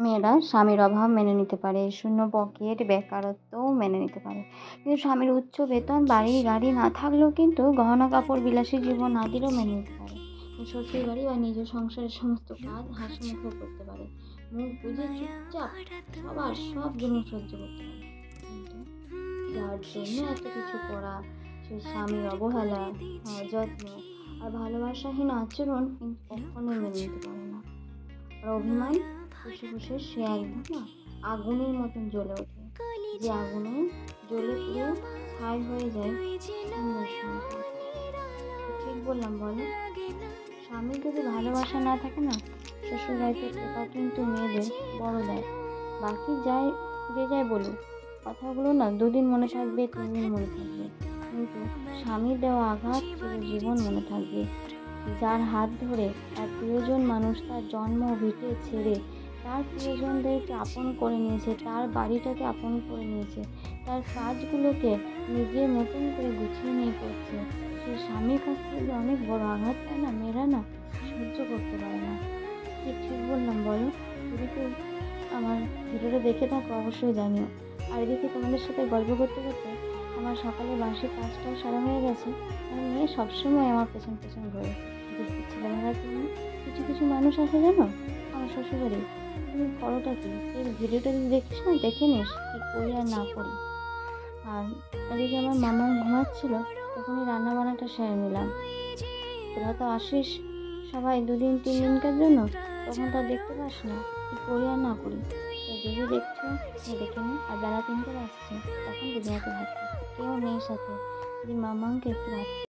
মেয়েরা স্বামীর অভাব মেনে নিতে পারে, শূন্য পকেট, বেকারত্বও মেনে নিতে পারে। কিন্তু স্বামীর উচ্চ বেতন, বাড়ি গাড়ি না থাকলেও কিন্তু গহনা কাপড়, বিলাসী জীবন না দিলেও মেনে নিতে পারে। শ্বশুর বাড়ি বা নিজ সংসারের সমস্ত কাজ হাসিমুখেও করতে পারে। মুখ বুজে চুপচাপ সবার সব জন্য সহ্য করতে পারে। কিন্তু যার জন্য এত কিছু করা, সে স্বামীর অবহেলা, অযত্ন আর ভালোবাসাহীন আচরণ কিন্তু কখনোই মেনে নিতে পারে না। আর অভিমান বসে বসে সে একদিন না আগুনের মতন জ্বলে ওঠে, যে আগুনে জ্বলে পুড়ে ছাই হয়ে যায় সুন্দর সংসার। ঠিক বললাম বলো? স্বামীর যদি ভালোবাসা না থাকে না, শ্বশুর বাড়িতে টেকা কিন্তু মেয়েদের বড় দেয়। বাকি যাই যে যাই বলুক, কথাগুলো না দুদিন মনে থাকবে, 3 দিন মনে থাকবে, কিন্তু স্বামীর দেওয়া আঘাত জীবন মনে থাকবে। যার হাত ধরে তার প্রিয়জন মানুষ তার জন্ম ভিটে ছেড়ে তার প্রিয়জনদেরকে আপন করে নিয়েছে, তার বাড়িটাকে আপন করে নিয়েছে, তার কাজগুলোকে নিজের মতন করে গুছিয়ে নিয়ে করছে, সেই স্বামীর কাছ থেকে যে অনেক বড় আঘাত পায় না, মেয়েরা না সহ্য করতে পারে না। ঠিক বললাম বলো? যদি কেউ আমার ভিডিওটা দেখে থাকো অবশ্যই জানিও। আর এদিকে তোমাদের সাথে গল্প করতে করতে আমার সকালে বাসি কাজটাও সারা হয়ে গেছে। আমার মেয়ে সবসময় আমার পেছন পেছন ঘোরে, দেখতে ছেলেমেয়েরা জন্য। কিছু কিছু মানুষ আছে জানো আমার শ্বশুরবাড়ি, তুমি করোটা কি, এই ভিডিওটা যদি দেখিস না, দেখে নিস কি করি আর না করি। আর এদিকে আমার মামা ঘুমাচ্ছিল, তখনই রান্না বান্নাটা সেরে নিলাম। তোরা তো আসিস সবাই 2 দিন 3 দিনকার জন্য, তখন তা দেখতে পাস না কি করি আর না করি। তো যদি দেখছো দেখে নি। আর বেলা 3টে বাজছে, তখন দুনিয়াতে ভাত খাচ্ছি, কেউ নেই সাথে, যদি মামাকে একটু ভাত